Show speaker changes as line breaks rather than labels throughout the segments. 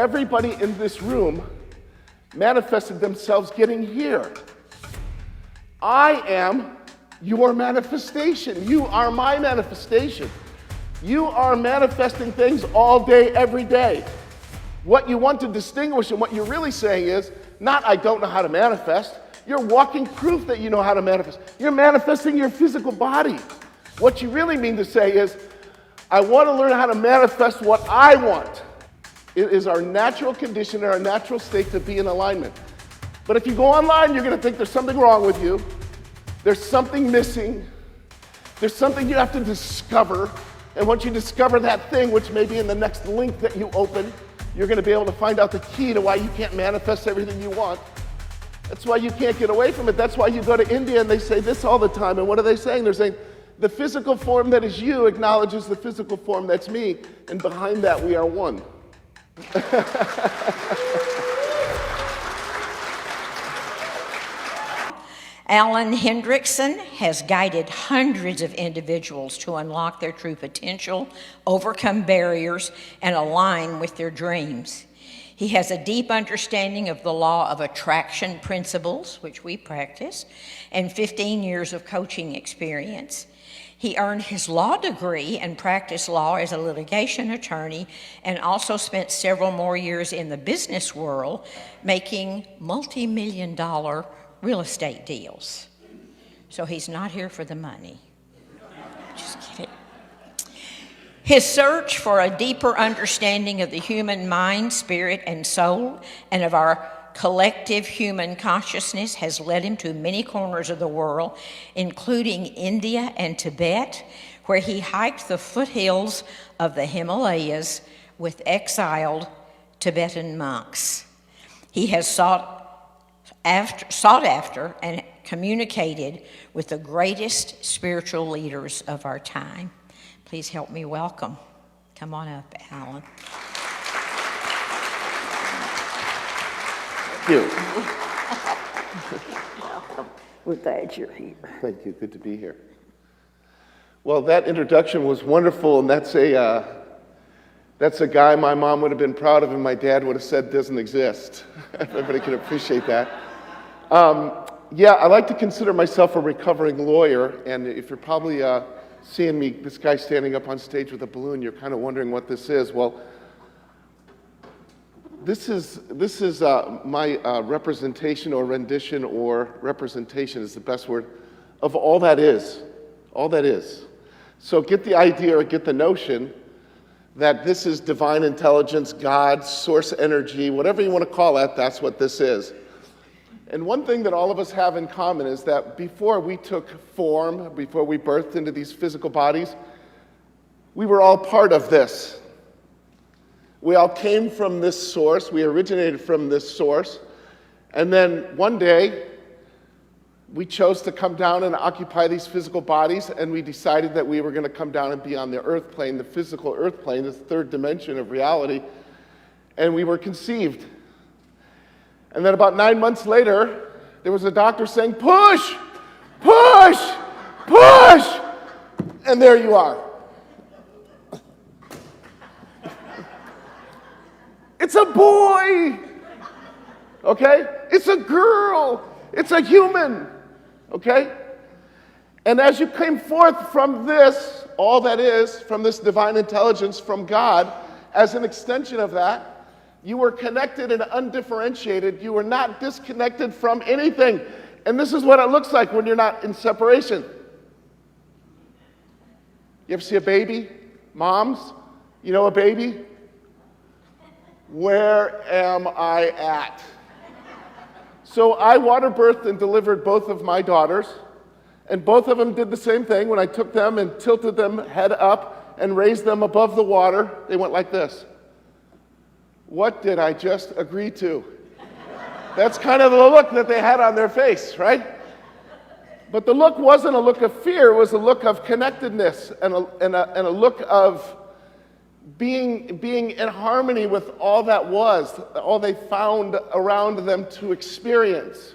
everybody in this room manifested themselves getting here. I am your manifestation. You are my manifestation. You are manifesting things all day, every day. What you want to distinguish and what you're really saying is, not I don't know how to manifest. You're walking proof that you know how to manifest. You're manifesting your physical body. What you really mean to say is, I want to learn how to manifest what I want. It is our natural condition and our natural state to be in alignment. But if you go online, you're going to think there's something wrong with you. There's something missing. There's something you have to discover. And once you discover that thing, which may be in the next link that you open, you're going to be able to find out the key to why you can't manifest everything you want. That's why you can't get away from it. That's why you go to India and they say this all the time. And what are they saying? They're saying, the physical form that is you acknowledges the physical form that's me. And behind that, we are one.
Allan Hendrickson has guided hundreds of individuals to unlock their true potential, overcome barriers, and align with their dreams. He has a deep understanding of the law of attraction principles, which we practice, and 15 years of coaching experience. He earned his law degree and practiced law as a litigation attorney, and also spent several more years in the business world making multi-million-dollar real estate deals. So he's not here for the money. Just kidding. His search for a deeper understanding of the human mind, spirit, and soul, and of our collective human consciousness has led him to many corners of the world, including India and Tibet, where he hiked the foothills of the Himalayas with exiled Tibetan monks. He has sought after and communicated with the greatest spiritual leaders of our time. Please help me welcome. Come on up, Allan.
You.
Welcome. We're glad you're here.
Thank you. Good to be here. Well, that introduction was wonderful, and that's a guy my mom would have been proud of and my dad would have said doesn't exist. Everybody can appreciate that. Yeah, I like to consider myself a recovering lawyer, and if you're probably seeing me, this guy standing up on stage with a balloon, you're kind of wondering what this is. Well, This is my representation or rendition, or representation is the best word, of all that is. All that is. So get the idea or get the notion that this is divine intelligence, God, source energy, whatever you want to call it, that's what this is. And one thing that all of us have in common is that before we took form, before we birthed into these physical bodies, we were all part of this. We all came from this source. We originated from this source. And then one day, we chose to come down and occupy these physical bodies, and we decided that we were going to come down and be on the earth plane, the physical earth plane, this third dimension of reality, and we were conceived. And then about 9 months later, there was a doctor saying, push, push, push, and there you are. It's a boy, okay? It's a girl, it's a human, okay? And as you came forth from this, all that is, from this divine intelligence from God, as an extension of that, you were connected and undifferentiated. You were not disconnected from anything. And this is what it looks like when you're not in separation. You ever see a baby? Moms, you know a baby? Where am I at? So I water birthed and delivered both of my daughters, and both of them did the same thing. When I took them and tilted them head up and raised them above the water, they went like this. What did I just agree to? That's kind of the look that they had on their face, right? But the look wasn't a look of fear, it was a look of connectedness and a look of being in harmony with all that was, all they found around them to experience.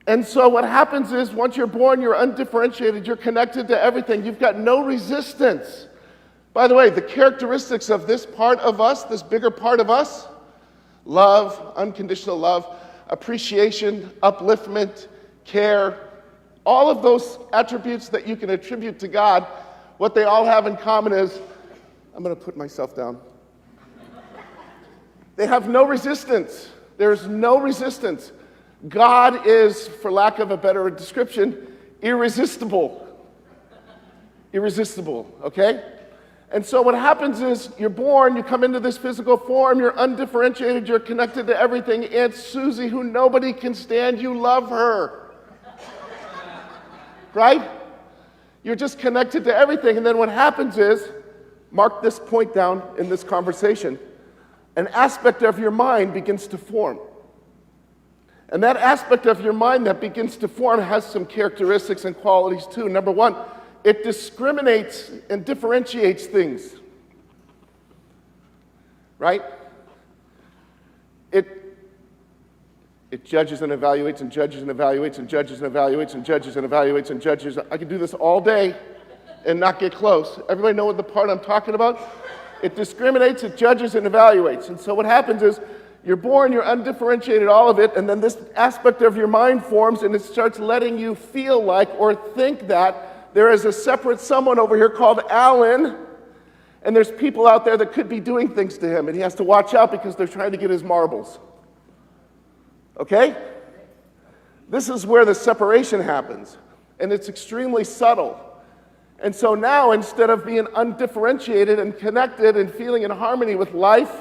And so what happens is, once you're born, you're undifferentiated, you're connected to everything. You've got no resistance By the way, the characteristics of this part of us, this bigger part of us, love, unconditional love, appreciation, upliftment, care, all of those attributes that you can attribute to God, what they all have in common is, I'm going to put myself down. They have no resistance. There's no resistance. God is, for lack of a better description, irresistible. Irresistible, okay? And so what happens is you're born, you come into this physical form, you're undifferentiated, you're connected to everything. Aunt Susie, who nobody can stand, you love her. Right? You're just connected to everything. And then what happens is, mark this point down in this conversation, an aspect of your mind begins to form. And that aspect of your mind that begins to form has some characteristics and qualities too. Number one, it discriminates and differentiates things. Right? It judges and evaluates and judges and evaluates and judges and evaluates and judges and evaluates and judges. I could do this all day and not get close. Everybody know what the part I'm talking about? It discriminates, it judges, and evaluates. And so what happens is you're born, you're undifferentiated, all of it, and then this aspect of your mind forms and it starts letting you feel like or think that there is a separate someone over here called Allan, and there's people out there that could be doing things to him, and he has to watch out because they're trying to get his marbles. Okay? This is where the separation happens, and it's extremely subtle. And so now, instead of being undifferentiated and connected and feeling in harmony with life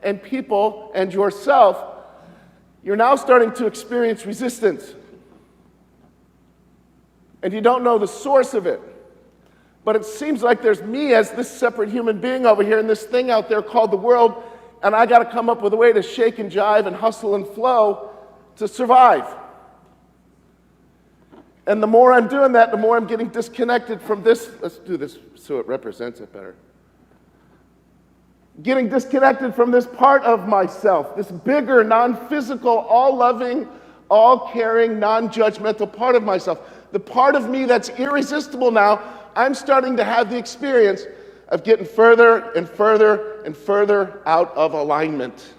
and people and yourself, you're now starting to experience resistance. And you don't know the source of it. But it seems like there's me as this separate human being over here and this thing out there called the world, and I got to come up with a way to shake and jive and hustle and flow to survive. And the more I'm doing that, the more I'm getting disconnected from this. Let's do this so it represents it better. Getting disconnected from this part of myself, this bigger, non-physical, all-loving, all-caring, non-judgmental part of myself. The part of me that's irresistible now, I'm starting to have the experience of getting further and further and further out of alignment.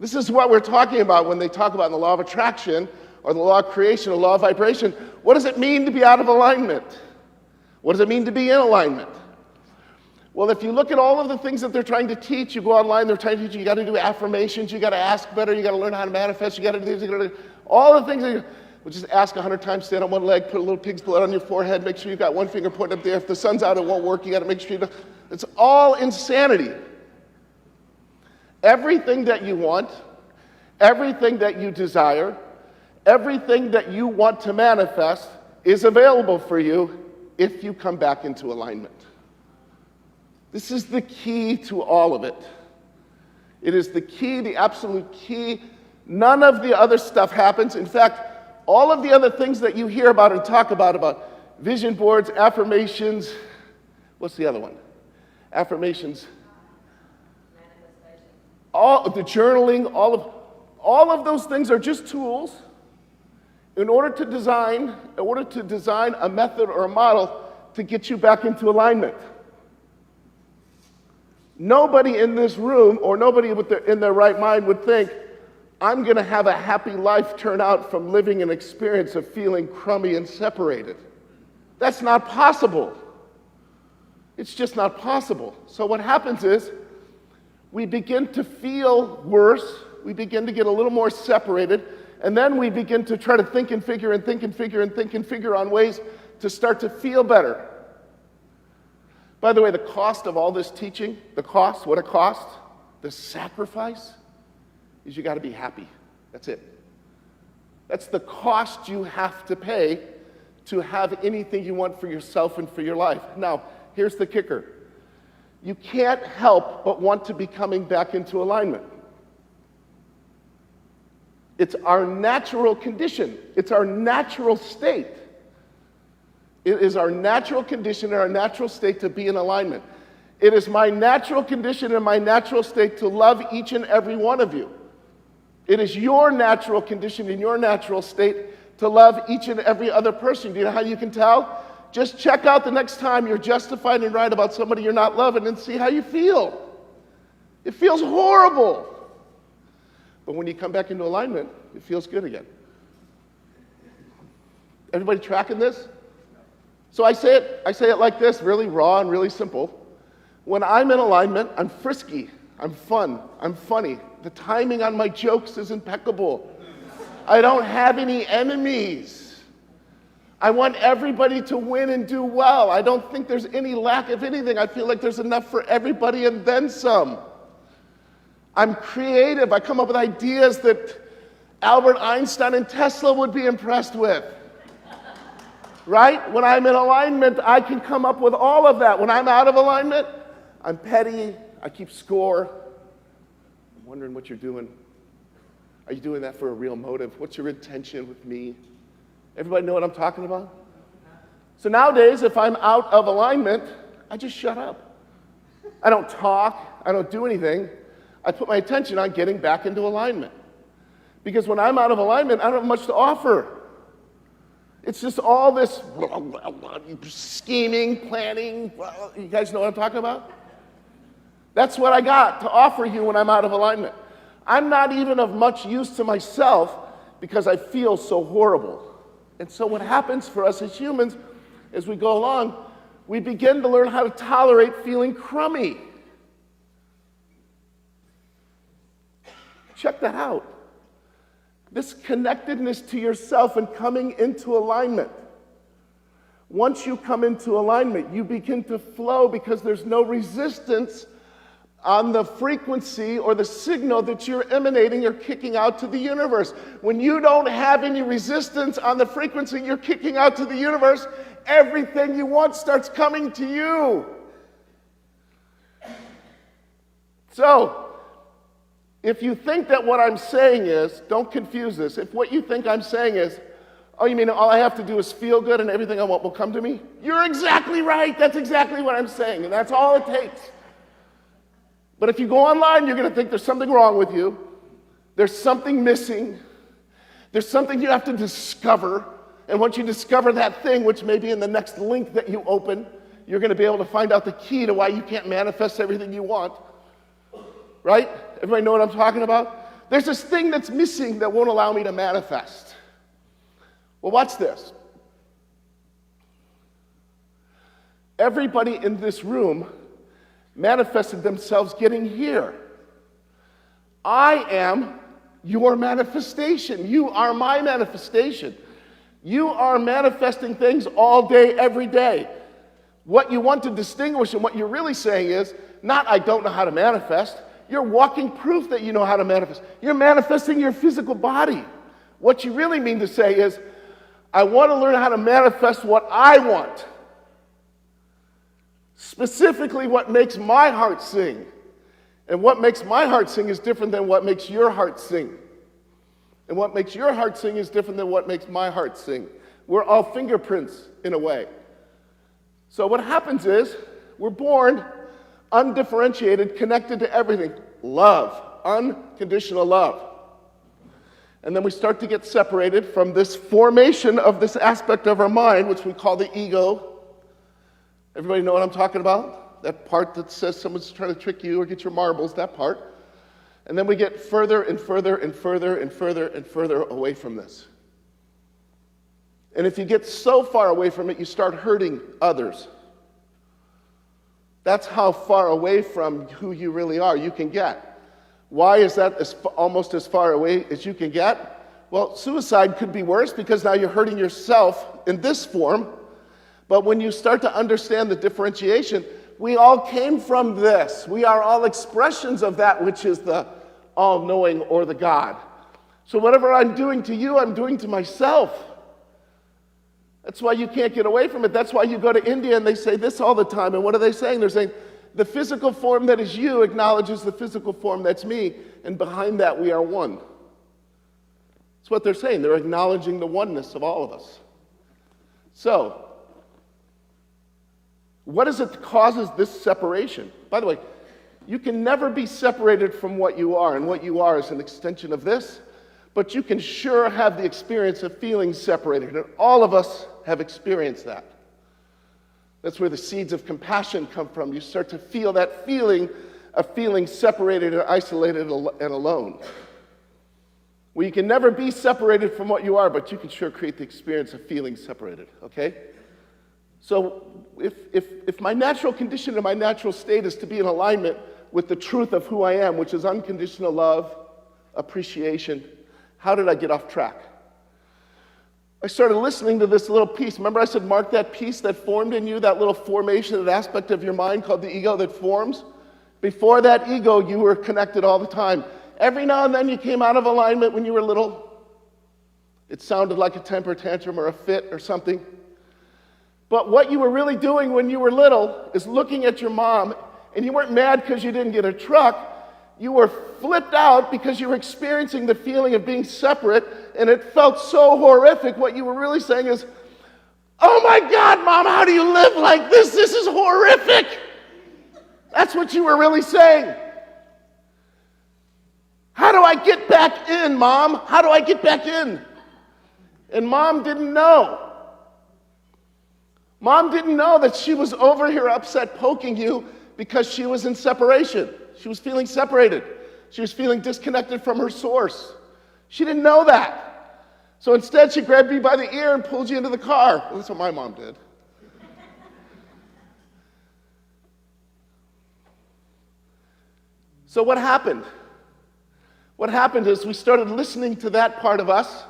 This is what we're talking about when they talk about the law of attraction or the law of creation, or law of vibration. What does it mean to be out of alignment? What does it mean to be in alignment? Well, if you look at all of the things that they're trying to teach, you go online, they're trying to teach you got to do affirmations, you got to ask better, you got to learn how to manifest, you got to do this, you got to do all the things that well, just ask 100 times, stand on one leg, put a little pig's blood on your forehead, make sure you've got one finger pointed up there. If the sun's out, it won't work. You got to make sure you don't. It's all insanity. Everything that you want, everything that you desire, everything that you want to manifest is available for you if you come back into alignment. This is the key to all of it. It is the key, the absolute key. None of the other stuff happens. In fact, all of the other things that you hear about and talk about vision boards, affirmations, what's the other one? Affirmations. All the journaling, all of those things are just tools in order to design a method or a model to get you back into alignment. Nobody in this room or nobody in their right mind would think, I'm going to have a happy life turn out from living an experience of feeling crummy and separated. That's not possible. It's just not possible. So what happens is we begin to feel worse, we begin to get a little more separated, and then we begin to try to think and figure and think and figure and think and figure on ways to start to feel better. By the way, the cost of all this teaching, what it costs, the sacrifice, is you got to be happy. That's it. That's the cost you have to pay to have anything you want for yourself and for your life. Now, here's the kicker. You can't help but want to be coming back into alignment. It's our natural condition. It's our natural state. It is our natural condition and our natural state to be in alignment. It is my natural condition and my natural state to love each and every one of you. It is your natural condition and your natural state to love each and every other person. Do you know how you can tell? Just check out the next time you're justified and right about somebody you're not loving and see how you feel. It feels horrible. But when you come back into alignment, it feels good again. Everybody tracking this? So I say it like this, really raw and really simple. When I'm in alignment, I'm frisky, I'm fun, I'm funny. The timing on my jokes is impeccable. I don't have any enemies. I want everybody to win and do well. I don't think there's any lack of anything. I feel like there's enough for everybody and then some. I'm creative. I come up with ideas that Albert Einstein and Tesla would be impressed with. Right? When I'm in alignment, I can come up with all of that. When I'm out of alignment, I'm petty. I keep score. I'm wondering what you're doing. Are you doing that for a real motive? What's your intention with me? Everybody know what I'm talking about? So nowadays, if I'm out of alignment, I just shut up. I don't talk. I don't do anything. I put my attention on getting back into alignment. Because when I'm out of alignment, I don't have much to offer. It's just all this scheming, planning. You guys know what I'm talking about? That's what I got to offer you when I'm out of alignment. I'm not even of much use to myself because I feel so horrible. And so what happens for us as humans, as we go along, we begin to learn how to tolerate feeling crummy. Check that out. This connectedness to yourself and coming into alignment. Once you come into alignment, you begin to flow because there's no resistance on the frequency or the signal that you're emanating or kicking out to the universe. When you don't have any resistance on the frequency you're kicking out to the universe, everything you want starts coming to you. So, if you think that what I'm saying is, don't confuse this, if what you think I'm saying is, oh, you mean all I have to do is feel good and everything I want will come to me? You're exactly right. That's exactly what I'm saying, and that's all it takes. But if you go online, you're going to think there's something wrong with you. There's something missing. There's something you have to discover. And once you discover that thing, which may be in the next link that you open, you're going to be able to find out the key to why you can't manifest everything you want. Right? Everybody know what I'm talking about? There's this thing that's missing that won't allow me to manifest. Well, watch this. Everybody in this room manifested themselves getting here. I am your manifestation. You are my manifestation. You are manifesting things all day, every day. What you want to distinguish and what you're really saying is, not I don't know how to manifest. You're walking proof that you know how to manifest. You're manifesting your physical body. What you really mean to say is, I want to learn how to manifest what I want. Specifically, what makes my heart sing. And what makes my heart sing is different than what makes your heart sing. And what makes your heart sing is different than what makes my heart sing. We're all fingerprints in a way. So what happens is, we're born undifferentiated, connected to everything. Love, unconditional love. And then we start to get separated from this formation of this aspect of our mind, which we call the ego. Everybody know what I'm talking about? That part that says someone's trying to trick you or get your marbles, that part. And then we get further and further and further and further and further away from this. And if you get so far away from it, you start hurting others. That's how far away from who you really are you can get. Why is that almost as far away as you can get? Well, suicide could be worse because now you're hurting yourself in this form. But when you start to understand the differentiation, we all came from this. We are all expressions of that which is the all-knowing or the God. So whatever I'm doing to you, I'm doing to myself. That's why you can't get away from it. That's why you go to India and they say this all the time. And what are they saying? They're saying, the physical form that is you acknowledges the physical form that's me. And behind that, we are one. That's what they're saying. They're acknowledging the oneness of all of us. So, what is it that causes this separation? By the way, you can never be separated from what you are, and what you are is an extension of this, but you can sure have the experience of feeling separated, and all of us have experienced that. That's where the seeds of compassion come from. You start to feel that feeling of feeling separated and isolated and alone. Well, you can never be separated from what you are, but you can sure create the experience of feeling separated, okay? So if my natural condition and my natural state is to be in alignment with the truth of who I am, which is unconditional love, appreciation, how did I get off track? I started listening to this little piece. Remember I said mark that piece that formed in you, that little formation, that aspect of your mind called the ego that forms? Before that ego, you were connected all the time. Every now and then you came out of alignment when you were little. It sounded like a temper tantrum or a fit or something. But what you were really doing when you were little is looking at your mom, and you weren't mad because you didn't get a truck. You were flipped out because you were experiencing the feeling of being separate, and it felt so horrific. What you were really saying is, oh my God, Mom, how do you live like this? This is horrific. That's what you were really saying. How do I get back in, Mom? How do I get back in? And Mom didn't know. Mom didn't know that she was over here upset poking you because she was in separation. She was feeling separated. She was feeling disconnected from her source. She didn't know that. So instead, she grabbed you by the ear and pulled you into the car. Well, that's what my mom did. So what happened? What happened is we started listening to that part of us,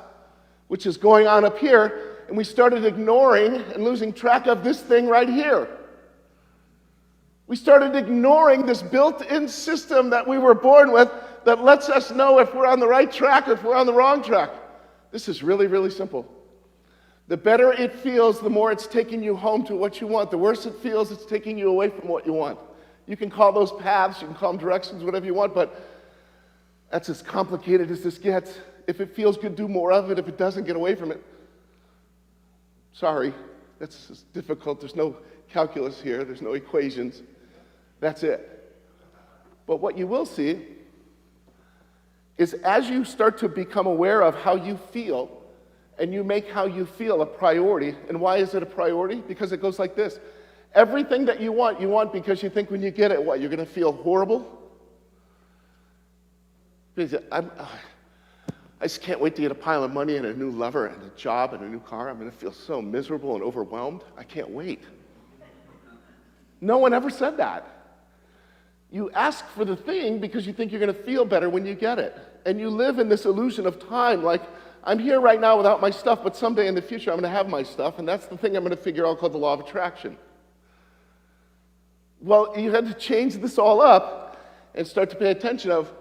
which is going on up here, and we started ignoring and losing track of this thing right here. We started ignoring this built-in system that we were born with that lets us know if we're on the right track or if we're on the wrong track. This is really, really simple. The better it feels, the more it's taking you home to what you want. The worse it feels, it's taking you away from what you want. You can call those paths, you can call them directions, whatever you want, but that's as complicated as this gets. If it feels good, do more of it. If it doesn't, get away from it. Sorry, that's just difficult. There's no calculus here. There's no equations. That's it. But what you will see is as you start to become aware of how you feel, and you make how you feel a priority. And why is it a priority? Because it goes like this. Everything that you want because you think when you get it, what, you're going to feel horrible? I just can't wait to get a pile of money and a new lover and a job and a new car. I'm going to feel so miserable and overwhelmed. I can't wait. No one ever said that. You ask for the thing because you think you're going to feel better when you get it. And you live in this illusion of time, like, I'm here right now without my stuff, but someday in the future I'm going to have my stuff, and that's the thing I'm going to figure out called the law of attraction. Well, you had to change this all up and start to pay attention of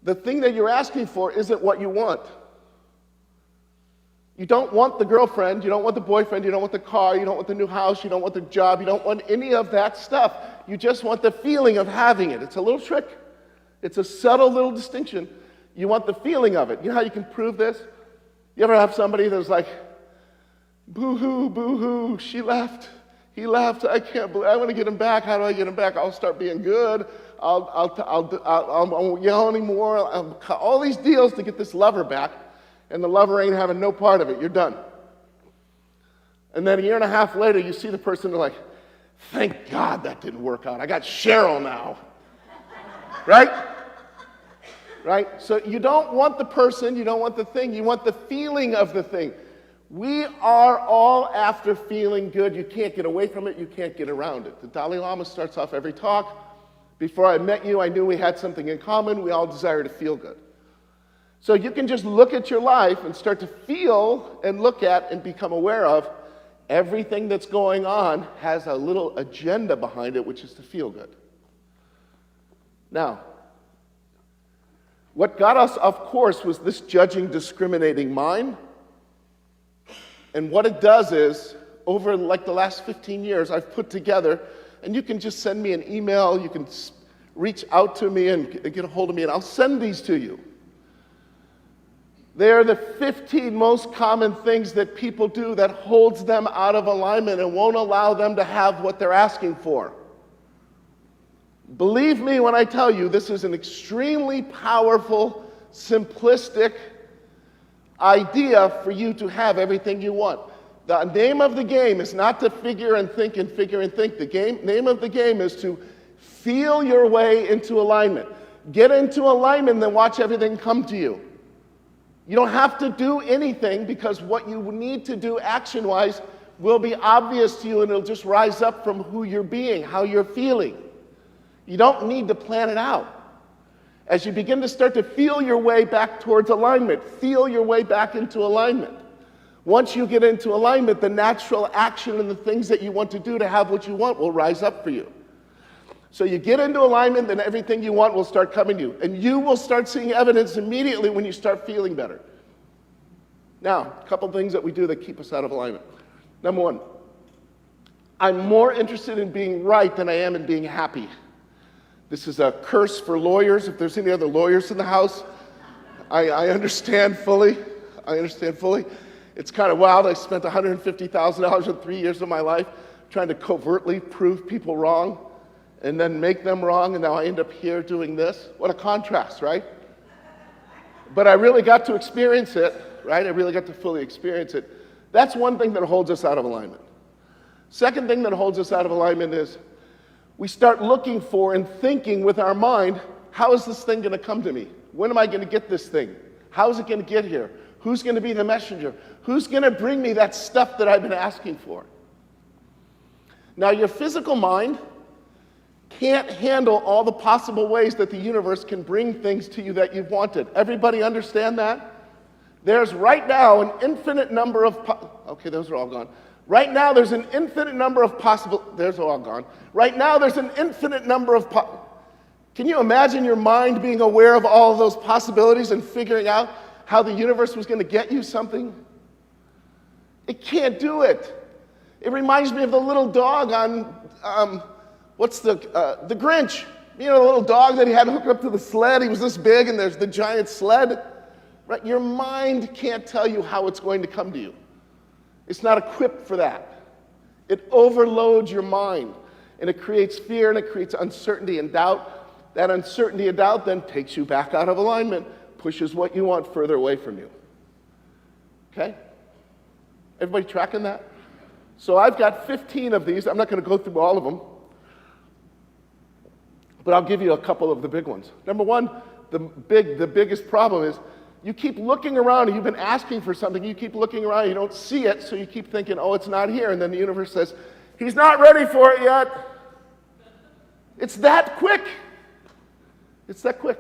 the thing that you're asking for isn't what you want. You don't want the girlfriend, you don't want the boyfriend, you don't want the car, you don't want the new house, you don't want the job, you don't want any of that stuff. You just want the feeling of having it. It's a little trick. It's a subtle little distinction. You want the feeling of it. You know how you can prove this? You ever have somebody that's like, boo-hoo, boo-hoo, she left, he left, I can't believe, I want to get him back. How do I get him back? I'll start being good. I won't yell anymore. All these deals to get this lover back, and the lover ain't having no part of it. You're done. And then a year and a half later, you see the person, they're like, thank God that didn't work out. I got Cheryl now. Right? Right? So you don't want the person, you don't want the thing, you want the feeling of the thing. We are all after feeling good. You can't get away from it, you can't get around it. The Dalai Lama starts off every talk. Before I met you, I knew we had something in common. We all desire to feel good. So you can just look at your life and start to feel and look at and become aware of everything that's going on has a little agenda behind it, which is to feel good. Now, what got us off course was this judging, discriminating mind. And what it does is, over like the last 15 years, I've put together, and you can just send me an email, you can reach out to me and get a hold of me, and I'll send these to you. They are the 15 most common things that people do that holds them out of alignment and won't allow them to have what they're asking for. Believe me when I tell you, this is an extremely powerful, simplistic idea for you to have everything you want. The name of the game is not to figure and think and figure and think. The name of the game is to feel your way into alignment. Get into alignment and then watch everything come to you. You don't have to do anything because what you need to do action-wise will be obvious to you and it'll just rise up from who you're being, how you're feeling. You don't need to plan it out. As you begin to start to feel your way back towards alignment, feel your way back into alignment. Once you get into alignment, the natural action and the things that you want to do to have what you want will rise up for you. So you get into alignment, then everything you want will start coming to you. And you will start seeing evidence immediately when you start feeling better. Now, a couple things that we do that keep us out of alignment. Number one, I'm more interested in being right than I am in being happy. This is a curse for lawyers. If there's any other lawyers in the house, I understand fully. I understand fully. It's kind of wild. I spent $150,000 in 3 years of my life trying to covertly prove people wrong and then make them wrong, and now I end up here doing this. What a contrast, right? But I really got to experience it, right? I really got to fully experience it. That's one thing that holds us out of alignment. Second thing that holds us out of alignment is we start looking for and thinking with our mind, how is this thing going to come to me? When am I going to get this thing? How is it going to get here? Who's going to be the messenger? Who's going to bring me that stuff that I've been asking for? Now, your physical mind can't handle all the possible ways that the universe can bring things to you that you've wanted. Everybody understand that? There's right now an infinite number of... Okay, those are all gone. Right now, there's an infinite number of possible... There's all gone. Right now, there's an infinite number of... Can you imagine your mind being aware of all of those possibilities and figuring out how the universe was going to get you something? It can't do it. It reminds me of the little dog on... what's the Grinch? You know, the little dog that he had hooked up to the sled. He was this big, and there's the giant sled. Right? Your mind can't tell you how it's going to come to you. It's not equipped for that. It overloads your mind, and it creates fear, and it creates uncertainty and doubt. That uncertainty and doubt then takes you back out of alignment, pushes what you want further away from you. Okay? Everybody tracking that? So I've got 15 of these. I'm not going to go through all of them, but I'll give you a couple of the big ones. Number one, the biggest problem is you keep looking around and you've been asking for something. You keep looking around, you don't see it, so you keep thinking, oh, it's not here. And then the universe says, he's not ready for it yet. It's that quick. It's that quick.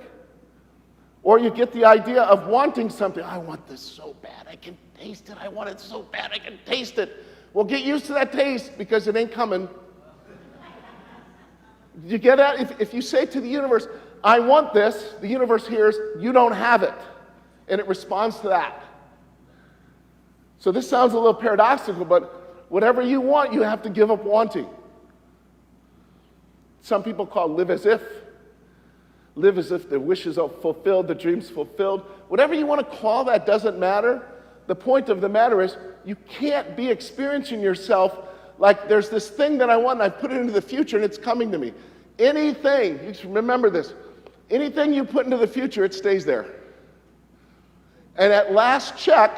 Or you get the idea of wanting something. I want this so bad. I can taste it. I want it so bad. I can taste it. Well, get used to that taste because it ain't coming. You get that? If you say to the universe, I want this, the universe hears, you don't have it. And it responds to that. So this sounds a little paradoxical, but whatever you want, you have to give up wanting. Some people call live as if. Live as if the wishes are fulfilled, the dreams fulfilled. Whatever you want to call that doesn't matter. The point of the matter is you can't be experiencing yourself like there's this thing that I want and I put it into the future and it's coming to me. Anything, you should remember this, anything you put into the future, it stays there. And at last check,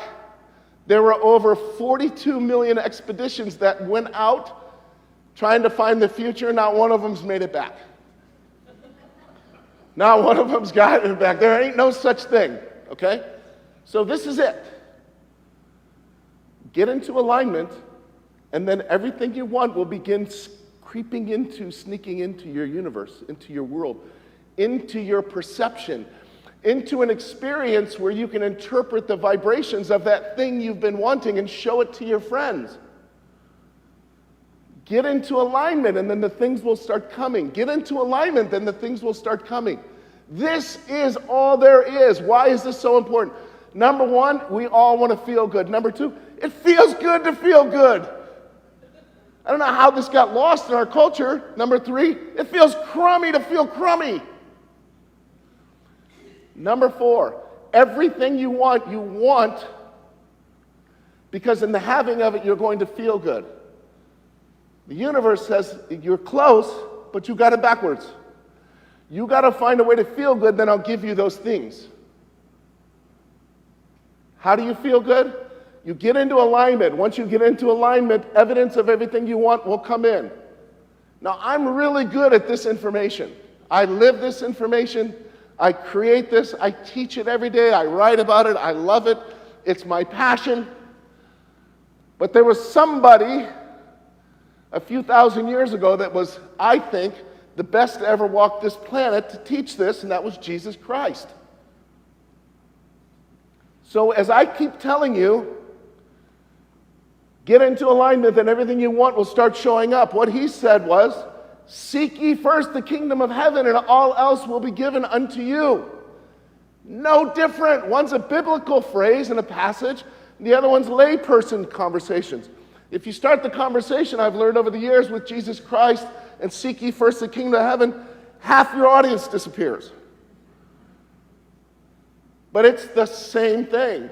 there were over 42 million expeditions that went out trying to find the future. Not one of them's made it back. Not one of them's got it back. There ain't no such thing, okay? So this is it. Get into alignment, and then everything you want will begin creeping into, sneaking into your universe, into your world, into your perception, into an experience where you can interpret the vibrations of that thing you've been wanting and show it to your friends. Get into alignment, and then the things will start coming. Get into alignment, then the things will start coming. This is all there is. Why is this so important? Number one, we all want to feel good. Number two, it feels good to feel good. I don't know how this got lost in our culture. Number three, it feels crummy to feel crummy. Number four, everything you want because in the having of it, you're going to feel good. The universe says you're close, but you got it backwards. You got to find a way to feel good, then I'll give you those things. How do you feel good? You get into alignment. Once you get into alignment, evidence of everything you want will come in. Now, I'm really good at this information. I live this information. I create this. I teach it every day. I write about it. I love it. It's my passion. But there was somebody a few thousand years ago that was, I think, the best to ever walk this planet to teach this, and that was Jesus Christ. So as I keep telling you, get into alignment and everything you want will start showing up. What he said was, seek ye first the kingdom of heaven and all else will be given unto you. No different. One's a biblical phrase in a passage, and the other one's layperson conversations. If you start the conversation, I've learned over the years, with Jesus Christ and seek ye first the kingdom of heaven, half your audience disappears. But it's the same thing.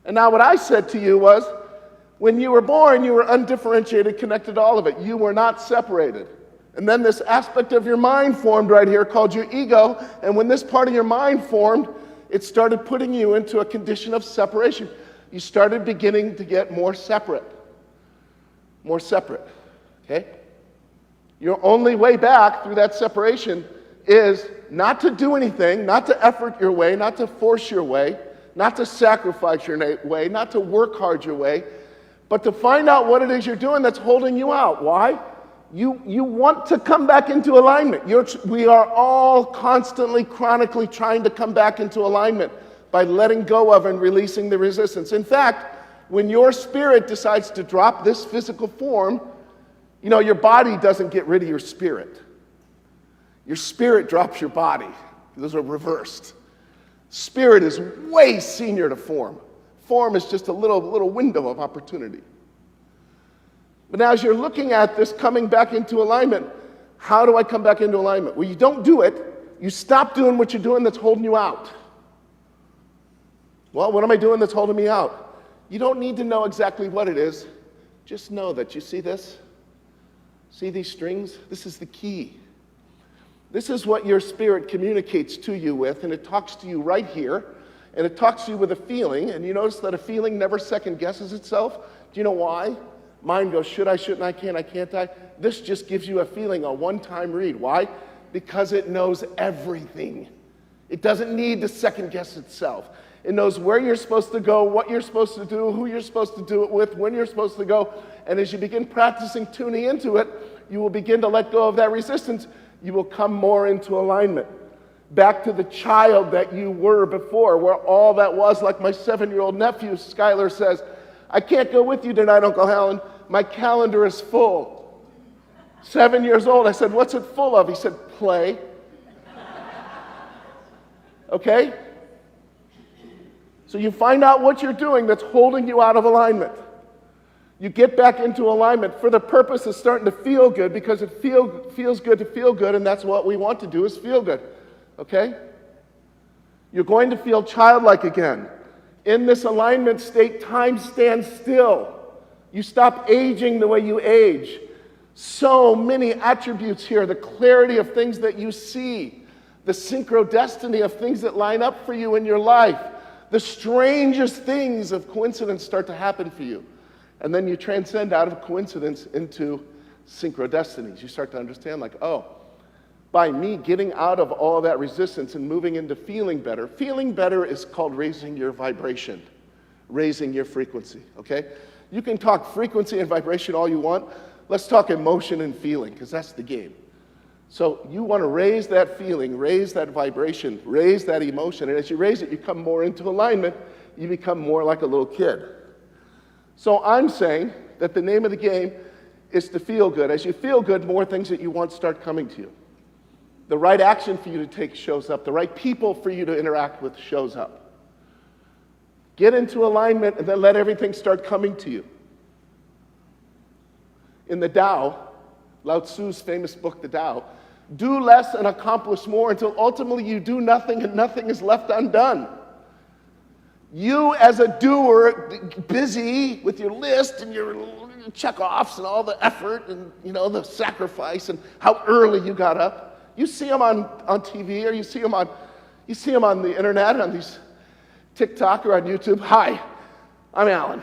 And now what I said to you was, when you were born, you were undifferentiated, connected to all of it. You were not separated. And then this aspect of your mind formed right here called your ego. And when this part of your mind formed, it started putting you into a condition of separation. You started beginning to get more separate. More separate. Okay? Your only way back through that separation is not to do anything, not to effort your way, not to force your way, not to sacrifice your way, not to work hard your way, but to find out what it is you're doing that's holding you out. Why? You want to come back into alignment. We are all constantly, chronically trying to come back into alignment by letting go of and releasing the resistance. In fact, when your spirit decides to drop this physical form, your body doesn't get rid of your spirit. Your spirit drops your body. Those are reversed. Spirit is way senior to form. Form is just a little window of opportunity. But now as you're looking at this coming back into alignment, how do I come back into alignment? Well, you don't do it. You stop doing what you're doing that's holding you out. Well, what am I doing that's holding me out? You don't need to know exactly what it is. Just know that you see this? See these strings? This is the key. This is what your spirit communicates to you with, and it talks to you right here, and it talks to you with a feeling, and you notice that a feeling never second guesses itself. Do you know why? Mind goes, should I, shouldn't I, can't I? This just gives you a feeling, a one-time read. Why? Because it knows everything. It doesn't need to second guess itself. It knows where you're supposed to go, what you're supposed to do, who you're supposed to do it with, when you're supposed to go. And as you begin practicing tuning into it, you will begin to let go of that resistance. You will come more into alignment. Back to the child that you were before, where all that was, like my 7-year-old nephew, Skylar says, I can't go with you tonight, Uncle Allan. My calendar is full. 7 years old. I said, what's it full of? He said, play. Okay? So you find out what you're doing that's holding you out of alignment. You get back into alignment for the purpose of starting to feel good, because it feels good to feel good, and that's what we want to do, is feel good. Okay? You're going to feel childlike again. In this alignment state, time stands still. You stop aging the way you age. So many attributes here, the clarity of things that you see, the synchrodestiny of things that line up for you in your life, the strangest things of coincidence start to happen for you. And then you transcend out of coincidence into synchrodestinies. You start to understand, like, oh, by me getting out of all that resistance and moving into feeling better is called raising your vibration, raising your frequency, okay? You can talk frequency and vibration all you want. Let's talk emotion and feeling, because that's the game. So you want to raise that feeling, raise that vibration, raise that emotion, and as you raise it, you come more into alignment, you become more like a little kid. So I'm saying that the name of the game is to feel good. As you feel good, more things that you want start coming to you. The right action for you to take shows up. The right people for you to interact with shows up. Get into alignment and then let everything start coming to you. In the Tao, Lao Tzu's famous book, The Tao, do less and accomplish more until ultimately you do nothing and nothing is left undone. You as a doer, busy with your list and your check-offs and all the effort and, the sacrifice and how early you got up. You see them on TV, or you see them on the internet, on these TikTok or on YouTube. Hi, I'm Allan.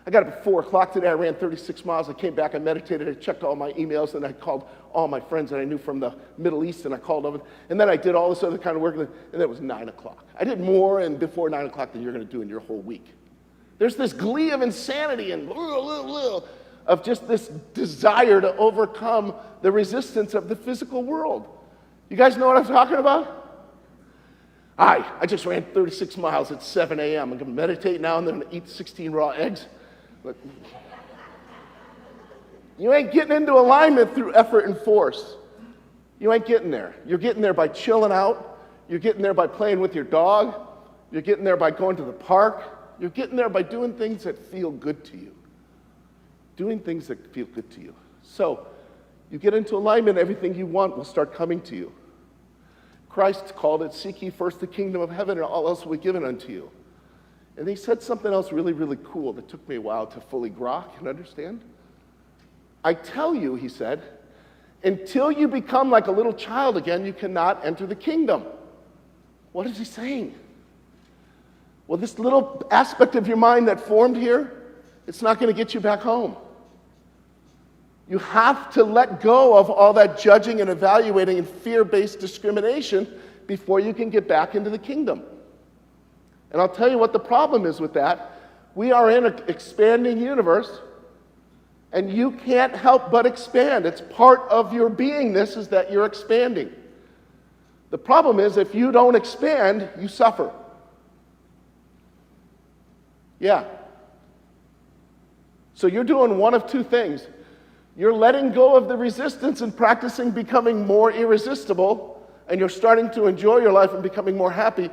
I got up at 4 o'clock today. I ran 36 miles. I came back. I meditated. I checked all my emails, and I called all my friends that I knew from the Middle East, and I called over. And then I did all this other kind of work, and then it was 9 o'clock. I did more and before 9 o'clock than you're going to do in your whole week. There's this glee of insanity and of just this desire to overcome the resistance of the physical world. You guys know what I'm talking about? I just ran 36 miles at 7 a.m. I'm going to meditate now, and then I'm going to eat 16 raw eggs. But you ain't getting into alignment through effort and force. You ain't getting there. You're getting there by chilling out. You're getting there by playing with your dog. You're getting there by going to the park. You're getting there by doing things that feel good to you. Doing things that feel good to you. So, you get into alignment, everything you want will start coming to you. Christ called it, seek ye first the kingdom of heaven, and all else will be given unto you. And he said something else really, really cool that took me a while to fully grok and understand. I tell you, he said, until you become like a little child again, you cannot enter the kingdom. What is he saying? Well, this little aspect of your mind that formed here, it's not going to get you back home. You have to let go of all that judging and evaluating and fear-based discrimination before you can get back into the kingdom. And I'll tell you what the problem is with that. We are in an expanding universe, and you can't help but expand. It's part of your beingness is that you're expanding. The problem is if you don't expand, you suffer. Yeah. So you're doing one of two things. You're letting go of the resistance and practicing becoming more irresistible, and you're starting to enjoy your life and becoming more happy,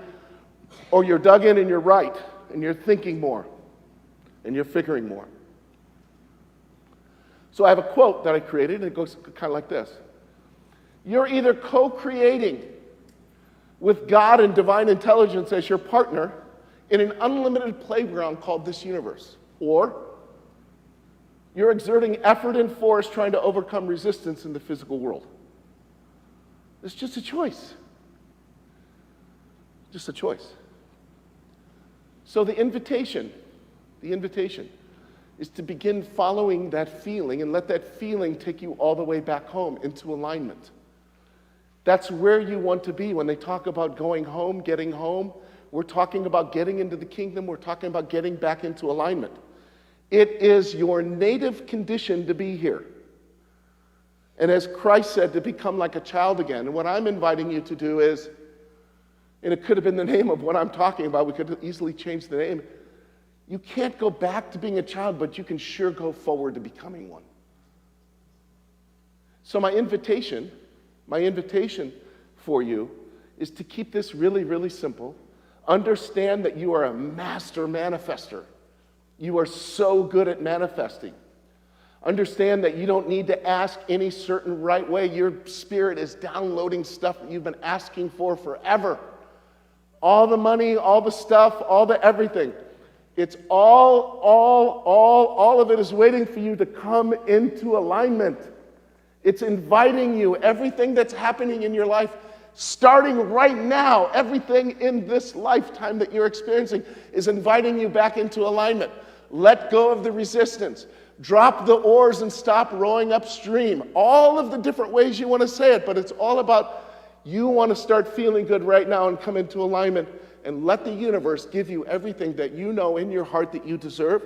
or you're dug in and you're right, and you're thinking more, and you're figuring more. So I have a quote that I created, and it goes kind of like this. You're either co-creating with God and divine intelligence as your partner in an unlimited playground called this universe, or you're exerting effort and force trying to overcome resistance in the physical world. It's just a choice. Just a choice. So the invitation is to begin following that feeling and let that feeling take you all the way back home into alignment. That's where you want to be. When they talk about going home, getting home, we're talking about getting into the kingdom. We're talking about getting back into alignment. It is your native condition to be here. And as Christ said, to become like a child again. And what I'm inviting you to do is, and it could have been the name of what I'm talking about, we could easily change the name. You can't go back to being a child, but you can sure go forward to becoming one. So my invitation for you is to keep this really, really simple. Understand that you are a master manifester. You are so good at manifesting. Understand that you don't need to ask any certain right way. Your spirit is downloading stuff that you've been asking for forever. All the money, all the stuff, all the everything. It's all of it is waiting for you to come into alignment. It's inviting you. Everything that's happening in your life, starting right now, everything in this lifetime that you're experiencing is inviting you back into alignment. Let go of the resistance. Drop the oars and stop rowing upstream. All of the different ways you want to say it, but it's all about you want to start feeling good right now and come into alignment and let the universe give you everything that you know in your heart that you deserve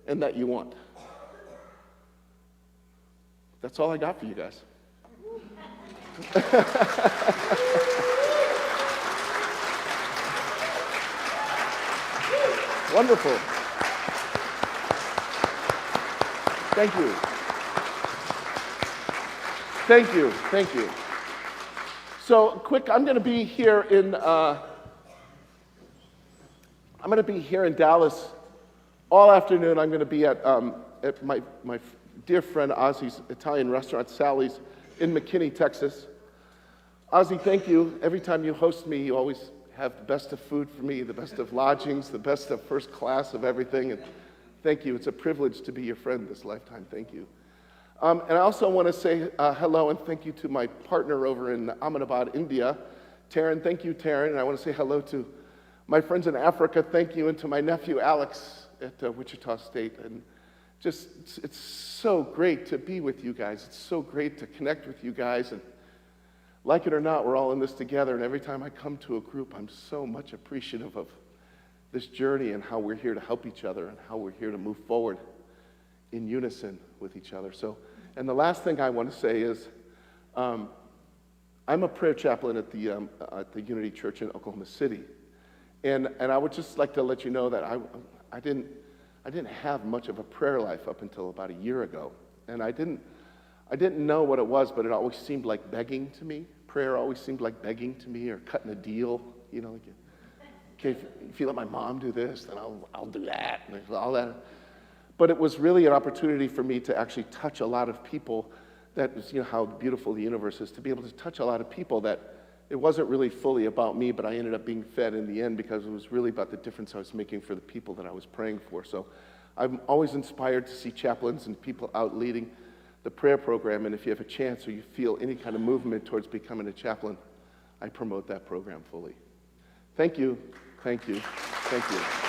and that you want. That's all I got for you guys. Wonderful. Thank you. Thank you. Thank you. So, quick, I'm going to be here in Dallas all afternoon. I'm going to be at my dear friend Ozzy's Italian restaurant, Sally's, in McKinney, Texas. Ozzy, thank you. Every time you host me, you always have the best of food for me, the best of lodgings, the best of first class of everything. And thank you. It's a privilege to be your friend this lifetime. Thank you. And I also want to say hello and thank you to my partner over in Ahmedabad, India, Taryn. Thank you, Taryn. And I want to say hello to my friends in Africa. Thank you. And to my nephew, Alex, at Wichita State, and just it's so great to be with you guys. It's so great to connect with you guys, and like it or not, we're all in this together, and every time I come to a group, I'm so much appreciative of this journey and how we're here to help each other and how we're here to move forward in unison with each other. So, and the last thing I want to say is, I'm a prayer chaplain at the Unity Church in Oklahoma City, and I would just like to let you know that I didn't have much of a prayer life up until about a year ago, and I didn't know what it was, but it always seemed like begging to me. Prayer always seemed like begging to me, or cutting a deal. You know, like, okay, if you let my mom do this, then I'll do that, and all that. But it was really an opportunity for me to actually touch a lot of people. That is, you know, how beautiful the universe is, to be able to touch a lot of people that it wasn't really fully about me, but I ended up being fed in the end because it was really about the difference I was making for the people that I was praying for. So I'm always inspired to see chaplains and people out leading the prayer program, and if you have a chance or you feel any kind of movement towards becoming a chaplain, I promote that program fully. Thank you, thank you, thank you.